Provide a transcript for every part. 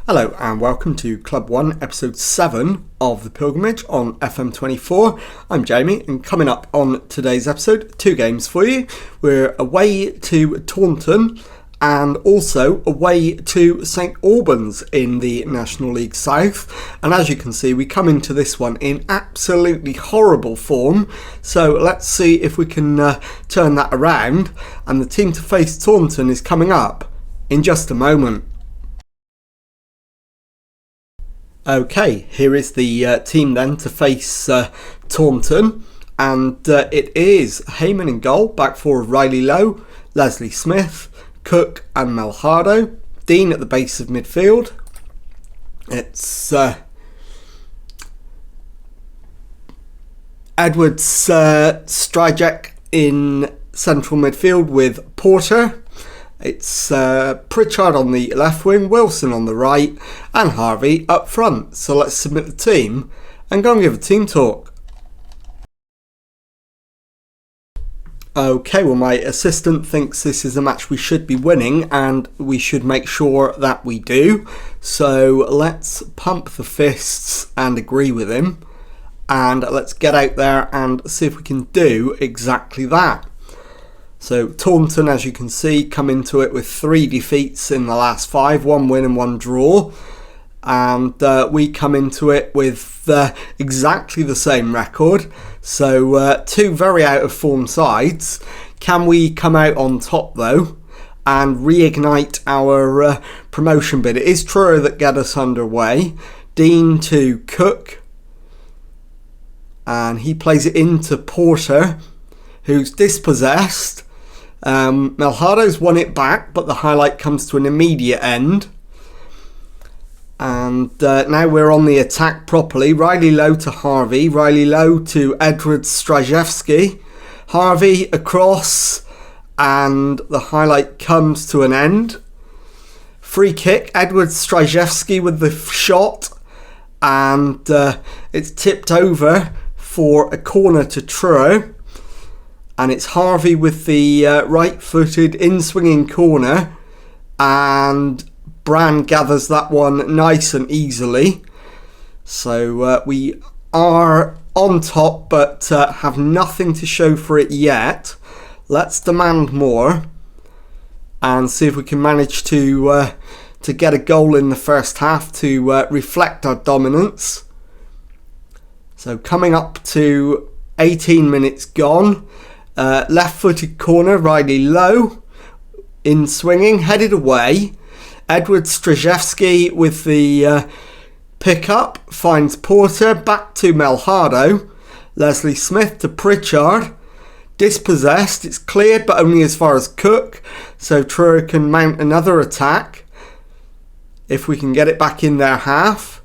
Hello and welcome to Club 1 episode 7 of The Pilgrimage on FM24. I'm Jamie, and coming up on today's episode, 2 games for you. We're away to Taunton and also away to St Albans in the National League South. And as you can see, we come into this one in absolutely horrible form. So let's see if we can turn that around. And the team to face Taunton is coming up in just a moment. Okay, here is the team then to face Taunton, and it is Heyman in goal, back four of Riley Lowe, Leslie Smith, Cook and Melhado, Dean at the base of midfield. It's Edwards Stryjek in central midfield with Porter. It's Pritchard on the left wing, Wilson on the right, and Harvey up front. So let's submit the team and go and give a team talk. Okay, well, my assistant thinks this is a match we should be winning, and we should make sure that we do. So let's pump the fists and agree with him, and let's get out there and see if we can do exactly that. So Taunton, as you can see, come into it with 3 defeats in the last 5, 1 win and 1 draw. And we come into it with exactly the same record. So 2 very out of form sides. Can we come out on top though and reignite our promotion bid? It is Truro that get us underway. Dean to Cook. And he plays it into Porter, who's dispossessed. Melhado's won it back, but the highlight comes to an immediate end. And now we're on the attack properly. Riley Lowe to Harvey. Riley Lowe to Edwards Stryjewski. Harvey across, and the highlight comes to an end. Free kick, Edwards Stryjewski with the shot, and it's tipped over for a corner to Truro. And it's Harvey with the right-footed in-swinging corner, and Bran gathers that one nice and easily. So we are on top, but have nothing to show for it yet. Let's demand more and see if we can manage to get a goal in the first half to reflect our dominance. So coming up to 18 minutes gone. Left-footed corner, Riley Lowe in swinging, headed away. Edward Stryjewski with the pick-up, finds Porter, back to Melhado. Leslie Smith to Pritchard. Dispossessed, it's cleared, but only as far as Cook, so Truro can mount another attack if we can get it back in their half.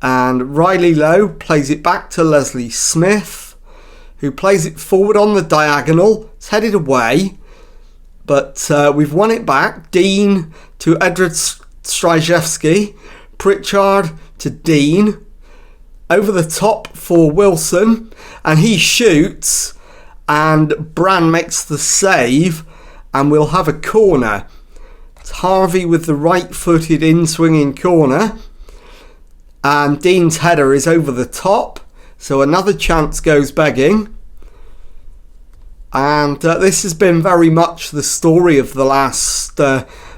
And Riley Lowe plays it back to Leslie Smith, who plays it forward on the diagonal. It's headed away, but we've won it back. Dean to Edward Stryjewski. Pritchard to Dean. Over the top for Wilson, and he shoots, and Bran makes the save, and we'll have a corner. It's Harvey with the right-footed in-swinging corner, and Dean's header is over the top. So another chance goes begging. And this has been very much the story of the last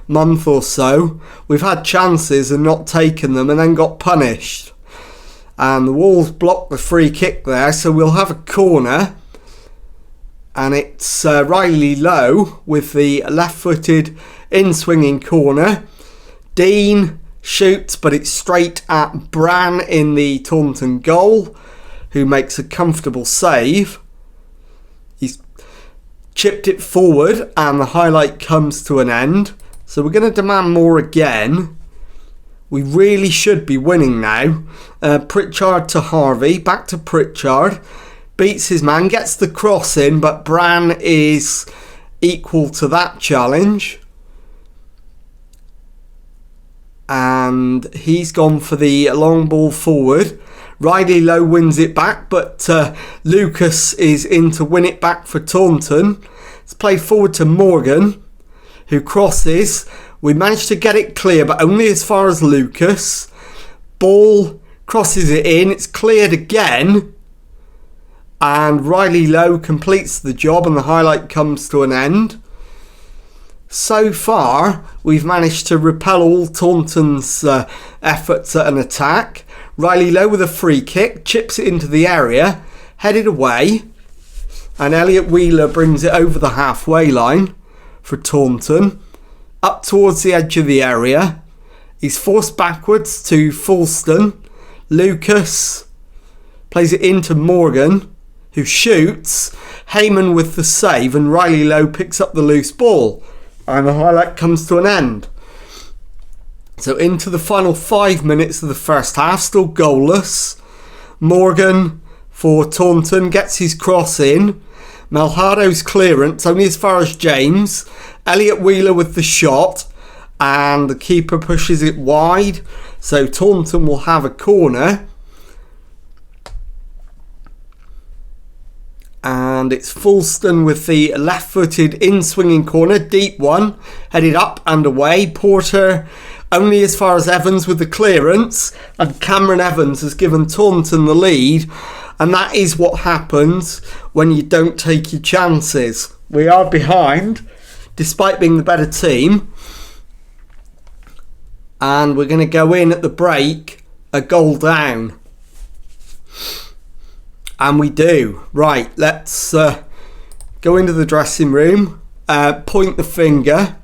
month or so. We've had chances and not taken them, and then got punished. And the Wolves blocked the free kick there, so we'll have a corner. And it's Riley Lowe with the left-footed in-swinging corner. Dean shoots, but it's straight at Bran in the Taunton goal, who makes a comfortable save. He's chipped it forward, and the highlight comes to an end. So we're going to demand more again. We really should be winning now. Pritchard to Harvey, back to Pritchard. Beats his man, gets the cross in, but Bran is equal to that challenge. And he's gone for the long ball forward. Riley Lowe wins it back, but Lucas is in to win it back for Taunton. It's played forward to Morgan, who crosses. We managed to get it clear, but only as far as Lucas. Ball crosses it in. It's cleared again. And Riley Lowe completes the job and the highlight comes to an end. So far, we've managed to repel all Taunton's efforts at an attack. Riley Lowe with a free kick, chips it into the area, headed away. And Elliot Wheeler brings it over the halfway line for Taunton. Up towards the edge of the area. He's forced backwards to Fulston. Lucas plays it into Morgan, who shoots. Heyman with the save, and Riley Lowe picks up the loose ball. And the highlight comes to an end. So into the final 5 minutes of the first half, still goalless. Morgan for Taunton gets his cross in. Malhado's clearance only as far as James. Elliot Wheeler with the shot. And the keeper pushes it wide. So Taunton will have a corner. And it's Fulston with the left-footed in-swinging corner. Deep one. Headed up and away. Porter only as far as Evans with the clearance. And Cameron Evans has given Taunton the lead. And that is what happens when you don't take your chances. We are behind, despite being the better team. And we're going to go in at the break, a goal down. And we do. Right, let's go into the dressing room, point the finger.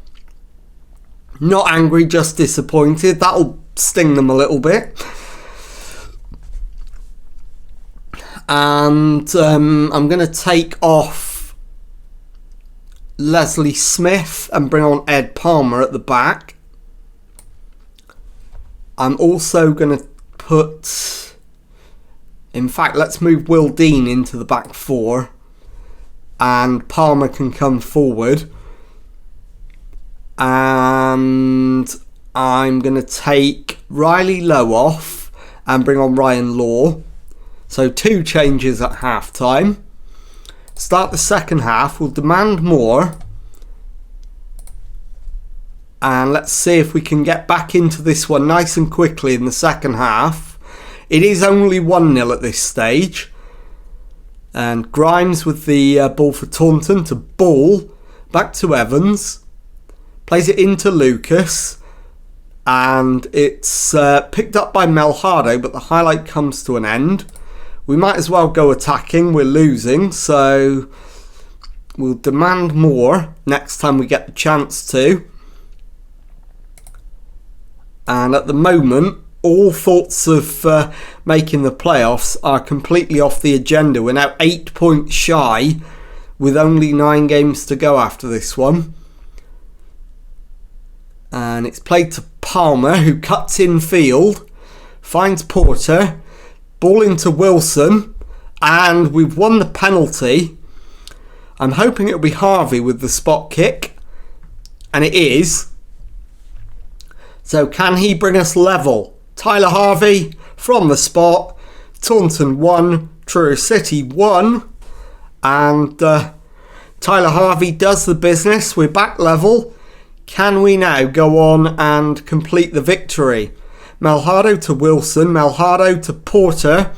Not angry, just disappointed. That'll sting them a little bit. And I'm going to take off Leslie Smith and bring on Ed Palmer at the back. I'm also going to put... In fact, let's move Will Dean into the back four. And Palmer can come forward. And I'm going to take Riley Lowe off and bring on Ryan Law. So 2 changes at half time. Start the second half. We'll demand more. And let's see if we can get back into this one nice and quickly in the second half. It is only 1-0 at this stage. And Grimes with the ball for Taunton to Ball. Back to Evans. Plays it into Lucas. And it's picked up by Malhado, but the highlight comes to an end. We might as well go attacking. We're losing, so we'll demand more next time we get the chance to. And at the moment, all thoughts of making the playoffs are completely off the agenda. We're now 8 points shy with only 9 games to go after this one. And it's played to Palmer, who cuts in field, finds Porter, ball into Wilson, and we've won the penalty. I'm hoping it'll be Harvey with the spot kick, and it is. So can he bring us level? Tyler Harvey from the spot. Taunton 1, Truro City 1. And Tyler Harvey does the business. We're back level. Can we now go on and complete the victory? Malhado to Wilson. Malhado to Porter.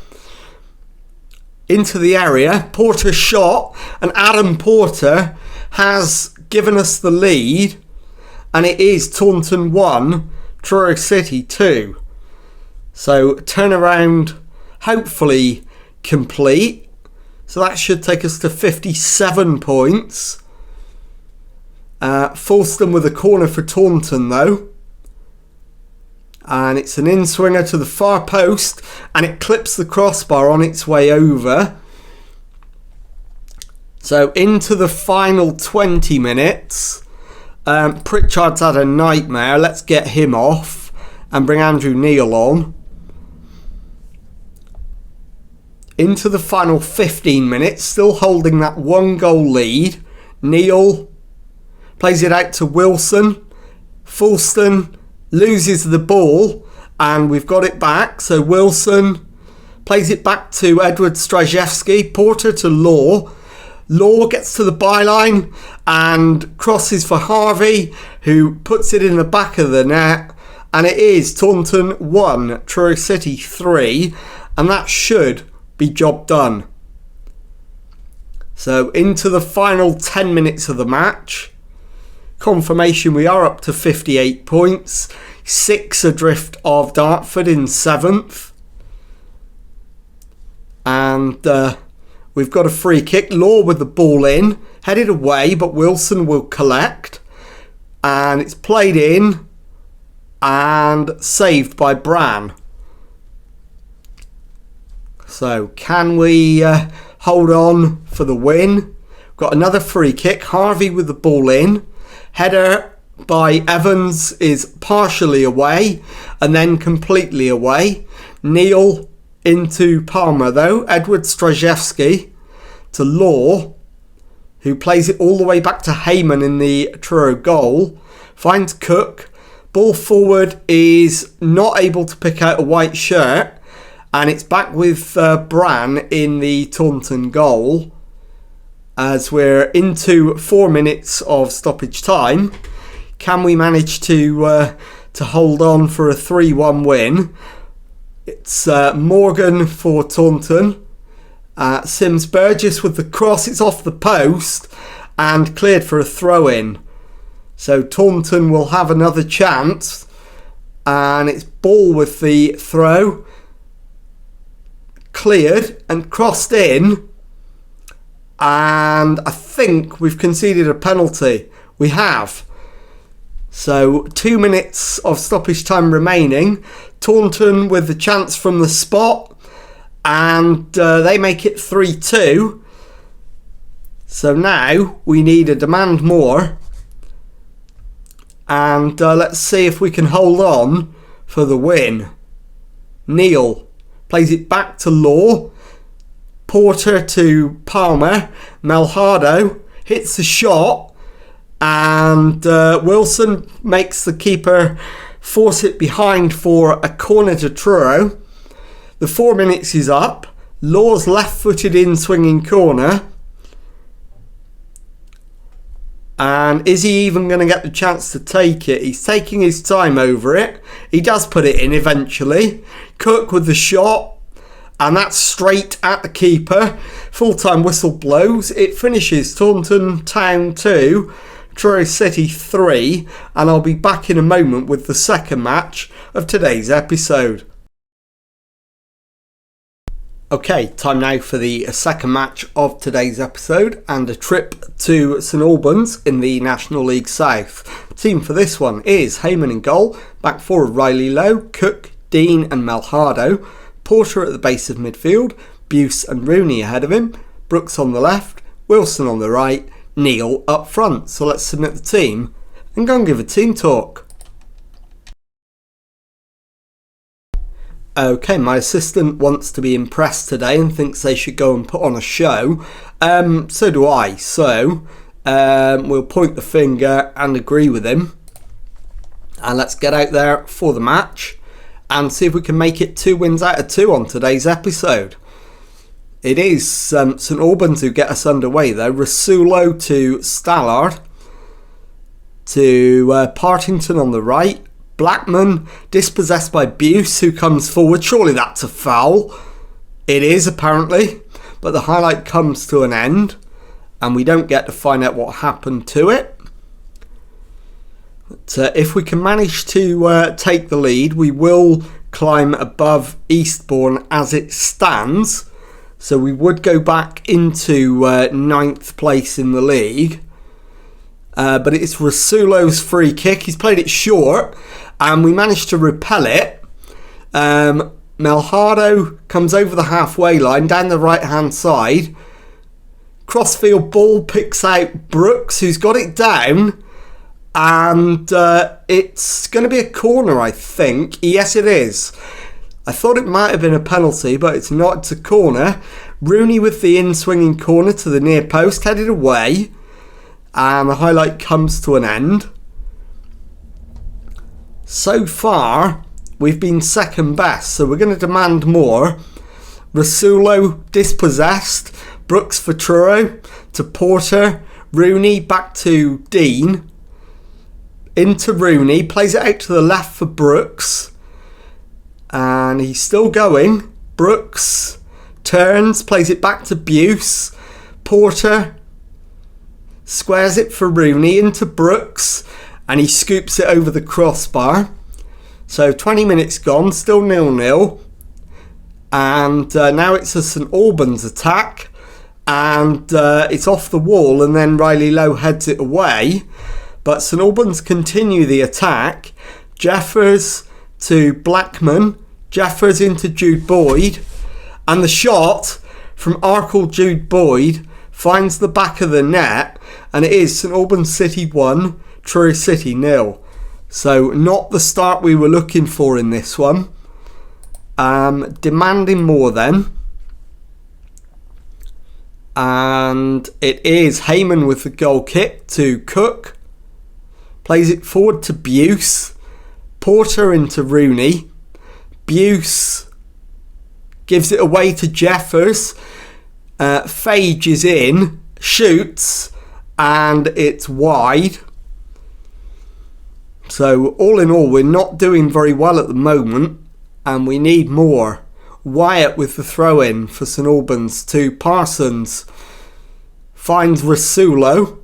Into the area. Porter shot. And Adam Porter has given us the lead. And it is Taunton 1, Truro City 2. So turnaround hopefully complete. So that should take us to 57 points. Fulston with a corner for Taunton though. And it's an in-swinger to the far post. And it clips the crossbar on its way over. So into the final 20 minutes. Pritchard's had a nightmare. Let's get him off and bring Andrew Neil on. Into the final 15 minutes, still holding that 1-goal lead. Neil plays it out to Wilson. Fulston loses the ball and we've got it back. So Wilson plays it back to Edward Strajewski. Porter to Law. Law gets to the byline and crosses for Harvey, who puts it in the back of the net. And it is Taunton 1, Truro City 3. And that should be job done. So into the final 10 minutes of the match. Confirmation we are up to 58 points. 6 adrift of Dartford in 7th. And we've got a free kick. Law with the ball in. Headed away, but Wilson will collect. And it's played in. And saved by Bran. So can we hold on for the win? Got another free kick. Harvey with the ball in. Header by Evans is partially away and then completely away. Neil into Palmer though. Edward Strajewski to Law, who plays it all the way back to Heyman in the Truro goal. Finds Cook. Ball forward is not able to pick out a white shirt. And it's back with Bran in the Taunton goal. As we're into 4 minutes of stoppage time. Can we manage to hold on for a 3-1 win? It's Morgan for Taunton. Sims Burgess with the cross. It's off the post and cleared for a throw-in. So Taunton will have another chance. And it's Ball with the throw. Cleared and crossed in. And I think we've conceded a penalty. We have. So 2 minutes of stoppage time remaining. Taunton with the chance from the spot. And they make it 3-2. So now we need a demand more. And let's see if we can hold on for the win. Neil plays it back to Law. Porter to Palmer. Melhado hits the shot. And Wilson makes the keeper force it behind for a corner to Truro. The 4 minutes is up. Law's left-footed in swinging corner. And is he even going to get the chance to take it? He's taking his time over it. He does put it in eventually. Cook with the shot. And that's straight at the keeper. Full-time whistle blows. It finishes Taunton Town 2, Truro City 3. And I'll be back in a moment with the second match of today's episode. Okay, time now for the second match of today's episode and a trip to St Albans in the National League South. The team for this one is Heyman in goal, back four of Riley Lowe, Cook, Dean and Melhado, Porter at the base of midfield, Buse and Rooney ahead of him, Brooks on the left, Wilson on the right, Neil up front. So let's submit the team and go and give a team talk. Okay, my assistant wants to be impressed today and thinks they should go and put on a show. So do I. So we'll point the finger and agree with him. And let's get out there for the match and see if we can make it 2 wins out of 2 on today's episode. It is St Albans who get us underway though. Rasulo to Stallard. To Partington on the right. Blackman dispossessed by Buse, who comes forward. Surely that's a foul. It is, apparently. But the highlight comes to an end. And we don't get to find out what happened to it. But if we can manage to take the lead, we will climb above Eastbourne as it stands. So we would go back into 9th place in the league. But it's Rasulo's free kick. He's played it short. And we managed to repel it. Melhado comes over the halfway line, down the right-hand side. Crossfield ball picks out Brooks, who's got it down. And it's going to be a corner, I think. Yes, it is. I thought it might have been a penalty, but it's not. It's a corner. Rooney with the in-swinging corner to the near post, headed away. And the highlight comes to an end. So far, we've been second best, so we're going to demand more. Rasulo dispossessed, Brooks for Truro, to Porter, Rooney back to Dean, into Rooney, plays it out to the left for Brooks, and he's still going. Brooks turns, plays it back to Buse, Porter squares it for Rooney into Brooks, and he scoops it over the crossbar. So 20 minutes gone, still 0-0, and now it's a St Albans attack, and it's off the wall, and then Riley Lowe heads it away. But St Albans continue the attack. Jeffers to Blackman, Jeffers into Jude Boyd, and the shot from Arkle Jude Boyd finds the back of the net, and it is St Albans City 1, Truro City 0. So not the start we were looking for in this one. Demanding more then. And it is Heyman with the goal kick to Cook. Plays it forward to Buse. Porter into Rooney. Buse gives it away to Jeffers. Fage is in. Shoots. And it's wide. So all in all, we're not doing very well at the moment. And we need more. Wyatt with the throw-in for St Albans to Parsons. Finds Rasulo.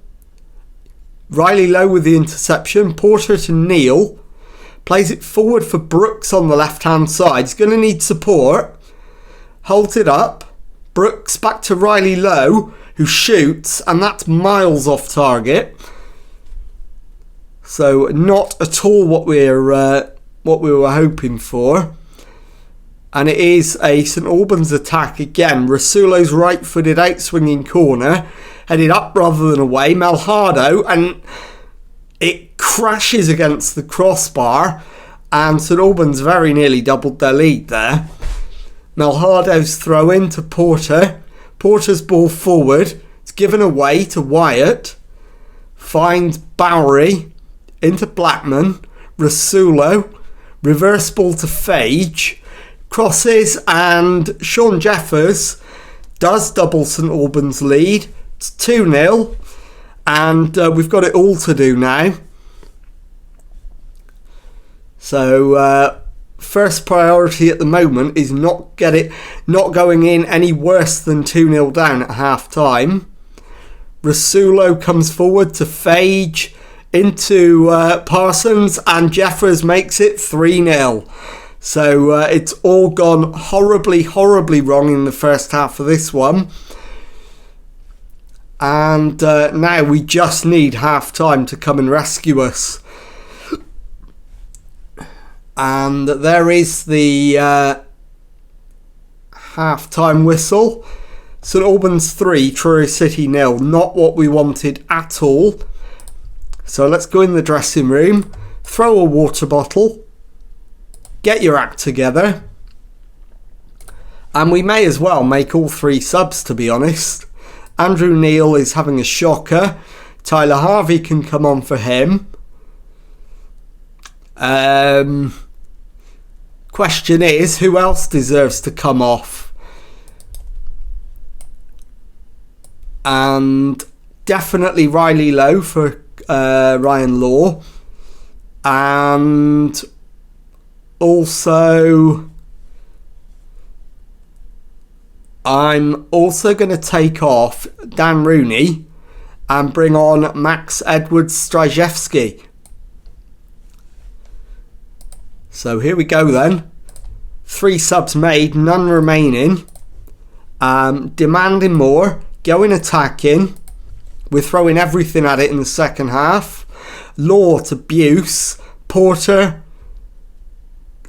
Riley Lowe with the interception. Porter to Neal. Plays it forward for Brooks on the left-hand side. He's going to need support. Holds it up. Brooks back to Riley Lowe, who shoots, and that's miles off target. So not at all what we were hoping for. And it is a St Albans attack again. Rasulo's right-footed out-swinging corner, headed up rather than away. Malhado, and it crashes against the crossbar, and St Albans very nearly doubled their lead there. Malhado's throw in to Porter. Porter's ball forward. It's given away to Wyatt. Finds Bowery into Blackman. Rasulo. Reverse ball to Fage. Crosses, and Sean Jeffers does double St Albans lead. It's 2-0, and we've got it all to do now. So first priority at the moment is not going in any worse than 2-0 down at half time. Rasulo comes forward to Fage into Parsons, and Jeffers makes it 3-0. So it's all gone horribly, horribly wrong in the first half of this one. And now we just need half time to come and rescue us. And there is the half time whistle. St Albans 3, Truro City 0. Not what we wanted at all. So let's go in the dressing room. Throw a water bottle. Get your act together. And we may as well make all three subs, to be honest. Andrew Neal is having a shocker. Tyler Harvey can come on for him. Question is, who else deserves to come off? And definitely Riley Lowe for Ryan Law. And also, I'm also going to take off Dan Rooney and bring on Max Edwards-Strajewski. So here we go then. 3 subs made, none remaining. Demanding more, going attacking. We're throwing everything at it in the second half. Law to Buse. Porter.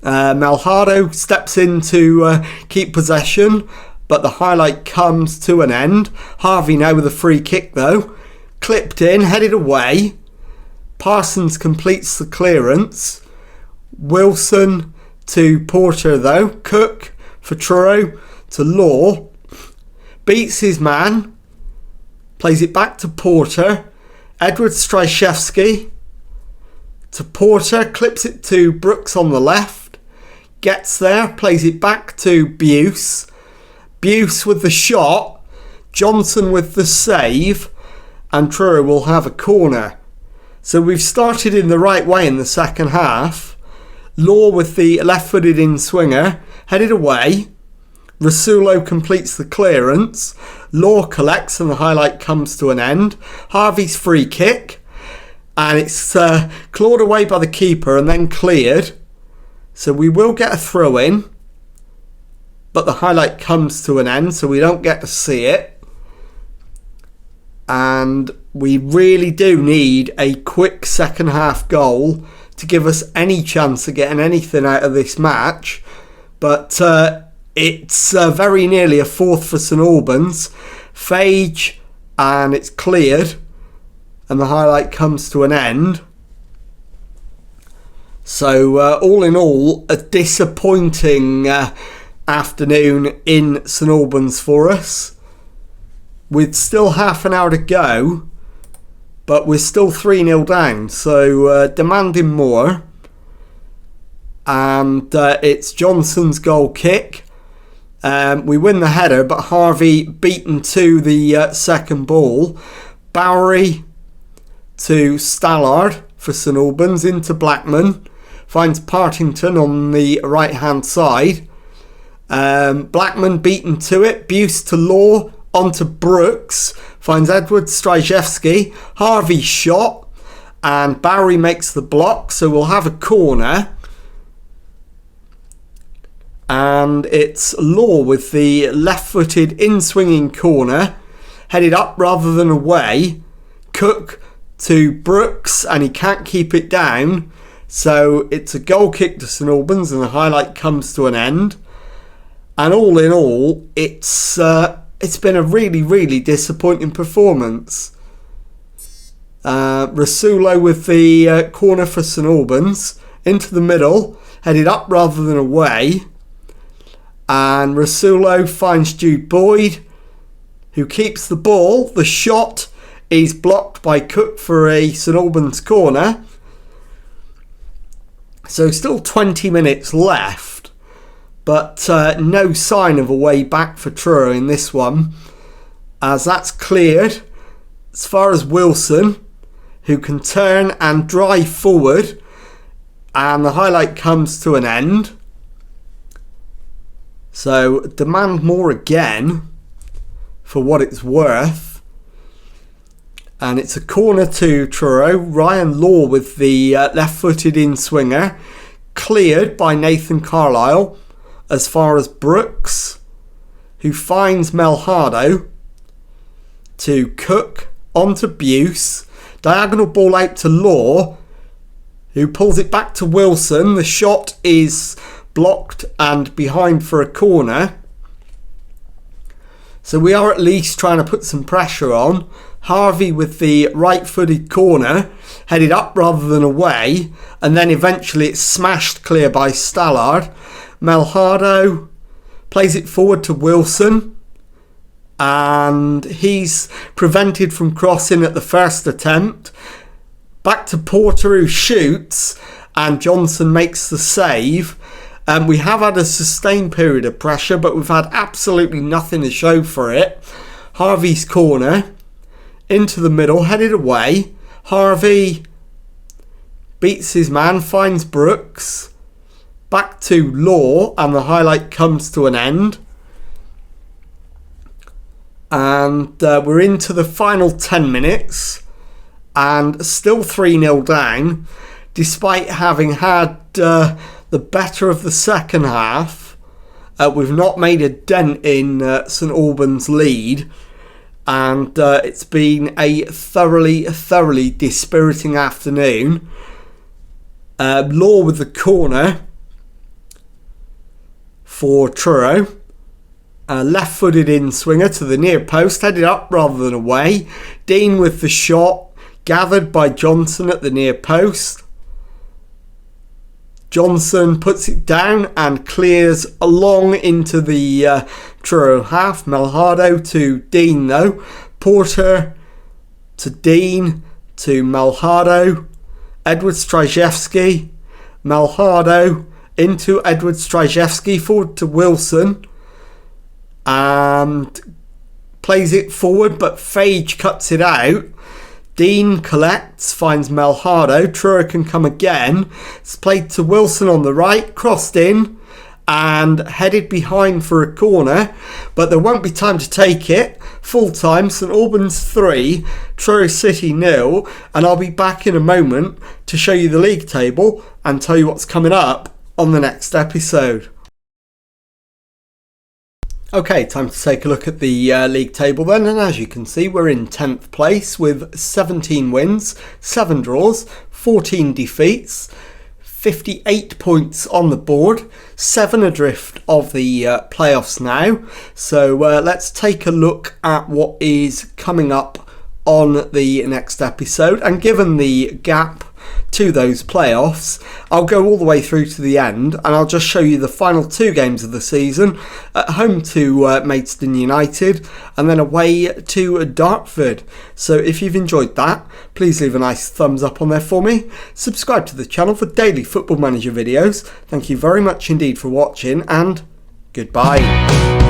Malhado steps in to keep possession, but the highlight comes to an end. Harvey now with a free kick though. Clipped in, headed away. Parsons completes the clearance. Wilson to Porter though. Cook for Truro to Law. Beats his man. Plays it back to Porter. Edward Strajewski to Porter. Clips it to Brooks on the left. Gets there. Plays it back to Buse. Buse with the shot. Johnson with the save, and Truro will have a corner. So we've started in the right way in the second half. Law with the left-footed in-swinger, headed away. Rasulo completes the clearance. Law collects and the highlight comes to an end. Harvey's free kick. And it's clawed away by the keeper and then cleared. So we will get a throw in. But the highlight comes to an end, so we don't get to see it. And we really do need a quick second half goal to give us any chance of getting anything out of this match. But it's very nearly a fourth for St Albans. Phage, and it's cleared. And the highlight comes to an end. So all in all, a disappointing afternoon in St Albans for us. With still half an hour to go, but we're still 3-0 down, so demanding more. And it's Johnson's goal kick. We win the header, but Harvey beaten to the second ball. Bowery to Stallard for St Albans, into Blackman. Finds Partington on the right hand side. Blackman beaten to it. Buse to Law, onto Brooks. Finds Edward Stryjewski. Harvey shot. And Bowery makes the block. So we'll have a corner. And it's Law with the left-footed in-swinging corner. Headed up rather than away. Cook to Brooks. And he can't keep it down. So it's a goal kick to St Albans. And the highlight comes to an end. And all in all, it's been a really, really disappointing performance. Rasulo with the corner for St Albans. Into the middle. Headed up rather than away. And Rasulo finds Jude Boyd, who keeps the ball. The shot is blocked by Cook for a St Albans corner. So still 20 minutes left. But no sign of a way back for Truro in this one, as that's cleared as far as Wilson, who can turn and drive forward, and the highlight comes to an end. So demand more again for what it's worth. And it's a corner to Truro. Ryan Law with the left-footed in-swinger, cleared by Nathan Carlisle. As far as Brooks, who finds Melhado to Cook, onto Buse, diagonal ball out to Law, who pulls it back to Wilson. The shot is blocked and behind for a corner. So we are at least trying to put some pressure on. Harvey with the right-footed corner, headed up rather than away, and then eventually it's smashed clear by Stallard. Melhado plays it forward to Wilson, and he's prevented from crossing at the first attempt. Back to Porter, who shoots, and Johnson makes the save. We have had a sustained period of pressure, but we've had absolutely nothing to show for it. Harvey's corner, into the middle, headed away. Harvey beats his man, finds Brooks. Back to Law, and the highlight comes to an end. And we're into the final 10 minutes, and still 3-0 down, despite having had the better of the second half. We've not made a dent in St Albans' lead, and it's been a thoroughly dispiriting afternoon. Law with the corner for Truro. Left-footed in-swinger to the near post, headed up rather than away. Dean with the shot, gathered by Johnson at the near post. Johnson puts it down and clears along into the Truro half. Melhado to Dean though. Porter to Dean to Melhado. Edward Stryjewski. Melhado into Edward Stryjewski, forward to Wilson. And plays it forward, but Fage cuts it out. Dean collects, finds Melhado. Truro can come again. It's played to Wilson on the right, crossed in and headed behind for a corner, but there won't be time to take it. Full time, St Albans 3, Truro City 0, and I'll be back in a moment to show you the league table and tell you what's coming up on the next episode. Okay, time to take a look at the league table then, and as you can see we're in 10th place with 17 wins, 7 draws, 14 defeats, 58 points on the board, 7 adrift of the playoffs now. So let's take a look at what is coming up on the next episode, and given the gap to those playoffs, I'll go all the way through to the end and I'll just show you the final 2 games of the season, at home to Maidstone United and then away to Dartford. So if you've enjoyed that, please leave a nice thumbs up on there for me. Subscribe to the channel for daily Football Manager videos. Thank you very much indeed for watching, and goodbye.